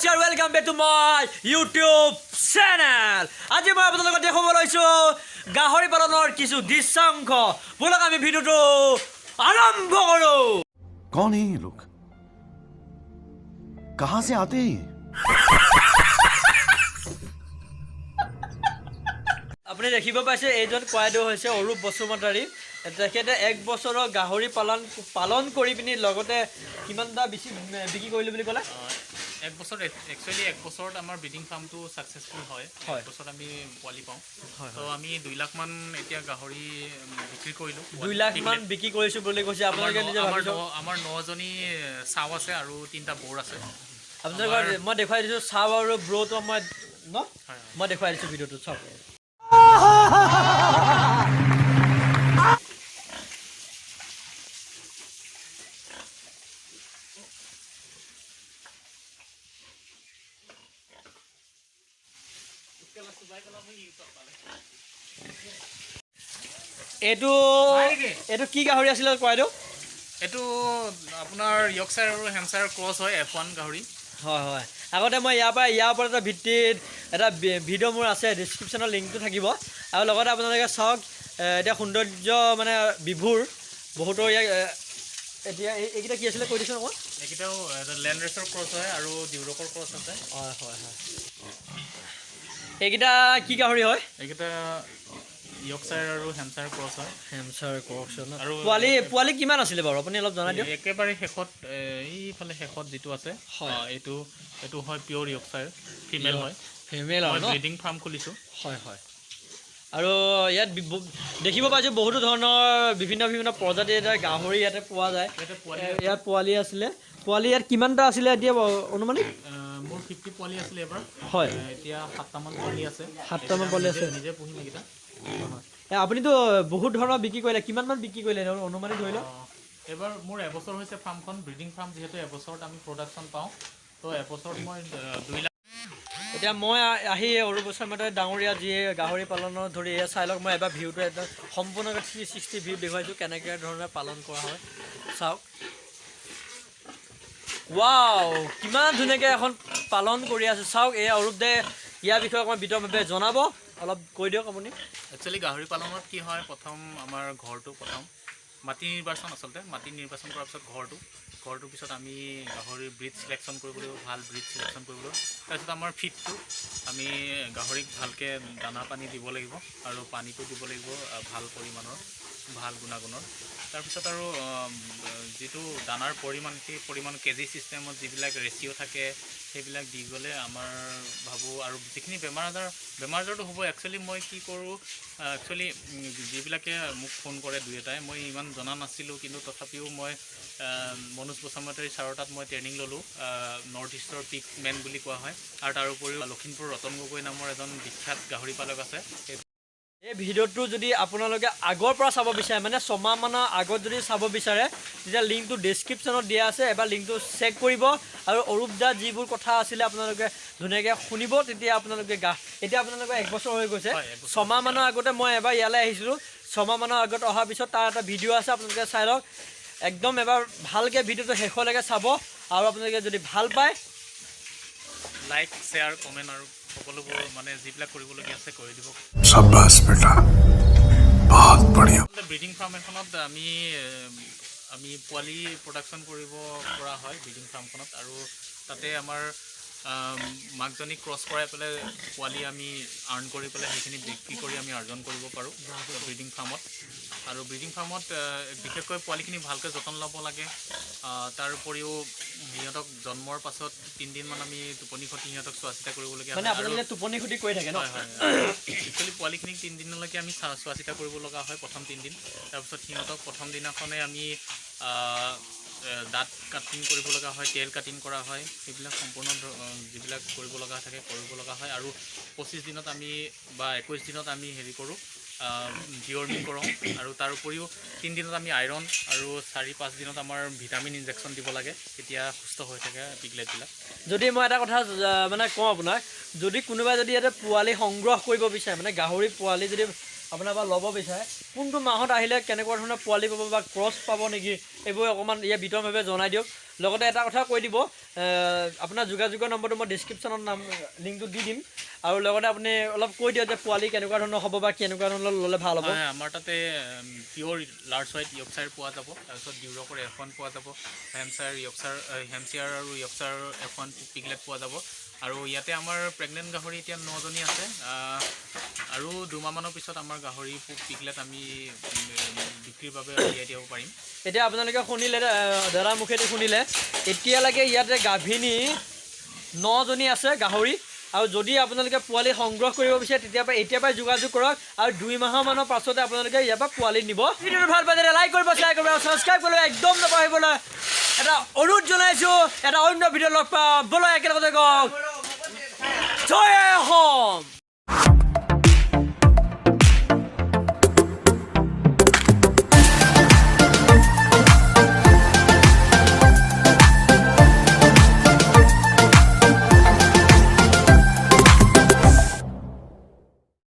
নমস্কাৰ welcome back to my YouTube channel. আজি মই আপোনালোকক দেখাব লৈছো গাহৰি পালনৰ কিছু দৃশ্যাংশ। বলক আমি ভিডিওটো আৰম্ভ কৰো। कौन है ये लोग कहां से आते हैं আপুনি দেখিব পাইছে এইজন কোৱাইদেউ হৈছে অৰূপ বসুমতাৰী। তেখেতে 1 বছৰৰ গাহৰি পালন কৰি পিনি লগতে কিমানটা বিক্ৰী কৰিলো বুলি ক'লে? 1 বছৰ একচুৱেলি 1 বছৰত আমাৰ ব্ৰিডিং ফাৰ্মটো ছাকচেছফুল হয়। 1 বছৰত আমি পোৱালি পাওঁ। তো আমি 2 লাখ মান এতিয়া গাহৰি বিক্ৰী কৰিলোঁ। 2 লাখ মান বিক্ৰী কৰিছোঁ বুলি কৈছে আপোনালোকে নিজে ভাবিছে। আমাৰ 9জনী চাও আছে আৰু 3টা বৰ আছে। আপোনালোকৰ মই দেখুৱাই দিছোঁ চাও আৰু ব্ৰটো মই দেখুৱাই দিছোঁ ভিডিঅ'টো চাওক। এইটো কি গাহৰি আছিলে কোৱাইদেউ? এইটো আপোনাৰ ইয়ৰ্কশ্বায়াৰ আৰু হেম্পশ্বায়াৰ ক্ৰছ হয়, F1 গাহৰি। হয় হয়। আগতে মই ইয়াৰ ওপৰত এটা ভিত্তিত এটা ভিডিঅ' মোৰ আছে, ডিছক্ৰিপশ্যনৰ লিংকটো থাকিব। আৰু লগতে আপোনালোকে চাওক এতিয়া সৌন্দৰ্য মানে বিভুৰ বহুতো ইয়াক এতিয়া এইকেইটা কি আছিলে কৈ দিছোঁ অকণ। এইকেইটাও লেণ্ড ৰেচৰ ক্ৰছ হয় আৰু ডিউৰকৰ ক্ৰছ আছে। হয় হয় হয়। এইকেইটা কি গাহৰি হয়? এইকেইটা ইয়ৰ্কশ্বায়াৰ আৰু হেম্পশ্বায়াৰ ক্ৰছ হয়। হেম্পশ্বায়াৰ ক্ৰছ আৰু পোৱালি কিমান আছিলে বাৰু আপুনি অলপ জনাই দিয়ক। একেবাৰে শেষত এইফালে শেষত যিটো আছে এইটো হয় পিয়'ৰ ইয়ৰ্কশ্বায়াৰ, ফিমেল হয়। ফিমেল মই ব্ৰিডিং ফাৰ্ম খুলিছোঁ। হয় হয়। আৰু ইয়াত দেখিব পাইছোঁ বহুতো ধৰণৰ বিভিন্ন প্ৰজাতিৰ এটা গাহৰি ইয়াতে পোৱা যায়। ইয়াত পোৱালি আছিলে। পোৱালি ইয়াত কিমানটা আছিলে এতিয়া অনুমানিক? মোৰ 50 পোৱালি আছিলে এবাৰ। হয়। এতিয়া 7টামান পোৱালি আছে। 7টামান পোৱালি আছে। নিজে পুহিম এইকেইটা। আপুনিতো বহুত ধৰণৰ বিক্ৰী কৰিলে, কিমানমান বিক্ৰী কৰিলে অনুমানিক ধৰি লওক? এবাৰ মোৰ এবছৰ হৈছে ফাৰ্মখন, ব্ৰিডিং ফাৰ্ম যিহেতু এবছৰত আমি প্ৰডাকশ্যন পাওঁ, তো এবছৰত মই 2 লাখ। এতিয়া মই আহি অৰূপ বসুমতাৰী ডাঙৰীয়া যিয়ে গাহৰি পালনৰ ধৰি এয়া চাই লওক। মই এবাৰ ভিউটো একদম সম্পূৰ্ণকৈ 360 ভিউ দেখুৱাইছোঁ কেনেকৈ ধৰণে পালন কৰা হয় চাওক। ৱাও, কিমান ধুনীয়াকৈ এখন পালন কৰি আছে চাওক। এয়া অৰূপ দে ইয়াৰ বিষয়ে অকণমান বিতৰভাৱে জনাব, অলপ কৈ দিয়ক আপুনি। একচুৱেলি গাহৰি পালনত কি হয়, প্ৰথম আমাৰ ঘৰটো মাটি নিৰ্বাচন, আচলতে মাটি নিৰ্বাচন কৰাৰ পিছত ঘৰটোৰ পিছত আমি গাহৰিৰ ব্ৰিড চিলেকশ্যন কৰিব লাগিব, ভাল ব্ৰিড চিলেকশ্যন কৰিব লাগিব। তাৰপিছত আমাৰ ফিডটো আমি গাহৰিক ভালকৈ দানা পানী দিব লাগিব আৰু পানীটো দিব লাগিব ভাল পৰিমাণৰ, ভাল গুণাগুণৰ। তাৰপিছত আৰু যিটো দানাৰ পৰিমাণ, সেই পৰিমাণ কেজি ছিষ্টেমত যিবিলাক ৰেচিঅ' থাকে সেইবিলাক দি গ'লে আমাৰ ভাবোঁ। আৰু যিখিনি বেমাৰ আজাৰটো হ'ব। একচুৱেলি মই কি কৰোঁ, একচুৱেলি যিবিলাকে মোক ফোন কৰে দুই এটাই, মই ইমান জনা নাছিলোঁ, কিন্তু তথাপিও মই মনোজ বসুমতাৰী ছাৰৰ তাত মই ট্ৰেইনিং ল'লোঁ। নৰ্থ ইষ্টৰ পিক মেন বুলি কোৱা হয়। আৰু তাৰ উপৰিও লখিমপুৰ ৰতন গগৈ নামৰ এজন বিখ্যাত গাহৰি পালক আছে। এই ভিডিঅ'টো যদি আপোনালোকে আগৰ পৰা চাব বিচাৰে, মানে 6 মাহমানৰ আগত যদি চাব বিচাৰে, তেতিয়া লিংকটো ডেছক্ৰিপশ্যনত দিয়া আছে। এবাৰ লিংকটো চেক কৰিব আৰু অৰূপ দা যিবোৰ কথা আছিলে আপোনালোকে ধুনীয়াকৈ শুনিব। তেতিয়া আপোনালোকে এতিয়া আপোনালোকৰ 1 বছৰ হৈ গৈছে। 6 মাহমানৰ আগতে মই এবাৰ ইয়ালৈ আহিছিলোঁ। 6 মাহমানৰ আগত অহাৰ পিছত তাৰ এটা ভিডিঅ' আছে, আপোনালোকে চাই লওক। একদম এবাৰ ভালকৈ ভিডিঅ'টো শেষলৈকে চাব। আৰু আপোনালোকে যদি ভাল পায় লাইক, শ্বেয়াৰ, কমেণ্ট আৰু সকলোবোৰ মানে যিবিলাক কৰিবলগীয়া আছে কৰি দিব। शाबाश बेटा बहुत बढ़िया। ব্ৰিডিং ফাৰ্ম এখনত আমি পোৱালি প্ৰডাকশ্যন কৰিব পৰা হয় ব্ৰিডিং ফাৰ্মখনত। আৰু তাতে আমাৰ মাকজনীক ক্ৰছ কৰাই পেলাই পোৱালি আমি আৰ্ণ কৰি পেলাই সেইখিনি বিক্ৰী কৰি আমি অৰ্জন কৰিব পাৰোঁ ব্ৰিডিং ফাৰ্মত। আৰু ব্ৰিডিং ফাৰ্মত বিশেষকৈ পোৱালিখিনি ভালকৈ যতন ল'ব লাগে। তাৰ উপৰিও সিহঁতক জন্মৰ পাছত 3 দিনমান আমি টোপনি খতি সিহঁতক চোৱা চিতা কৰিবলগীয়া হয়। আপোনালোকে টোপনি খতি কৰি থাকে ন? হয় হয়। একচুৱেলি পোৱালিখিনিক 3 দিনলৈকে আমি চোৱা চিতা কৰিব লগা হয়, প্ৰথম 3 দিন। তাৰপিছত সিহঁতক প্ৰথম দিনাখনে আমি দাঁত কাটিং কৰিব লগা হয়, তেল কাটিং কৰা হয়, সেইবিলাক সম্পূৰ্ণ যিবিলাক কৰিব লগা থাকে কৰিব লগা হয়। আৰু 25 দিনত আমি বা 21 দিনত আমি হেৰি কৰোঁ, ডিৱৰ্মিং কৰাওঁ। আৰু তাৰ উপৰিও 3 দিনত আমি আইৰণ আৰু 4-5 দিনত আমাৰ ভিটামিন ইনজেকশ্যন দিব লাগে, তেতিয়া সুস্থ হৈ থাকে পিগলেটবিলাক। যদি মই এটা কথা মানে কওঁ আপোনাক, যদি কোনোবাই যদি ইয়াতে পোৱালি সংগ্ৰহ কৰিব বিচাৰে, মানে গাহৰি পোৱালি যদি আপোনাৰ পৰা ল'ব বিচাৰে, কোনটো মাহত আহিলে কেনেকুৱা ধৰণৰ পোৱালি পাব বা ক্ৰছ পাব নেকি, এইবোৰ অকণমান ইয়াৰ বিতৰভাৱে জনাই দিয়ক। লগতে এটা কথা কৈ দিব আপোনাৰ যোগাযোগৰ নম্বৰটো মই ডিছক্ৰিপশ্যনত লিংকটো দি দিম আৰু লগতে আপুনি অলপ কৈ দিয়ক যে পোৱালি কেনেকুৱা ধৰণৰ হ'ব বা কেনেকুৱা ধৰণৰ ল'লে ভাল হ'ব হয় আমাৰ তাতে পিয়'ৰ লাৰ্জ হোৱাইট য়ৰ্কশ্বায়াৰ পোৱা যাব তাৰপিছত ডিউৰকৰ F1 পোৱা যাব হেমশ্বায়াৰ আৰু য়ৰ্কশ্বায়াৰ F1 পিগলেট পোৱা যাব আৰু ইয়াতে আমাৰ প্ৰেগনেণ্ট গাহৰি এতিয়া 9জনী আছে আৰু 2 মাহমানৰ পিছত আমাৰ গাহৰি পিগলেট আমি বিক্ৰীৰ বাবে উলিয়াই দিব পাৰিম এতিয়া আপোনালোকে শুনিলে দাদাৰ মুখেদি শুনিলে এতিয়ালৈকে ইয়াতে গাভিনী 9জনী আছে গাহৰি আৰু যদি আপোনালোকে পোৱালি সংগ্ৰহ কৰিব বিচাৰে এতিয়াৰ পৰাই যোগাযোগ কৰক আৰু 2 মাহমানৰ পাছতে আপোনালোকে ইয়াৰ পৰা পোৱালি নিব ভিডিঅ'টো ভাল পালে লাইক কৰিব শ্বেয়াৰ কৰিব আৰু ছাবস্ক্ৰাইব কৰিব একদম নাপাহৰিবলৈ এটা অনুৰোধ জনাইছোঁ এটা অন্য ভিডিঅ' লগ পাম ব'লক একেলগতে কওক জয় অসম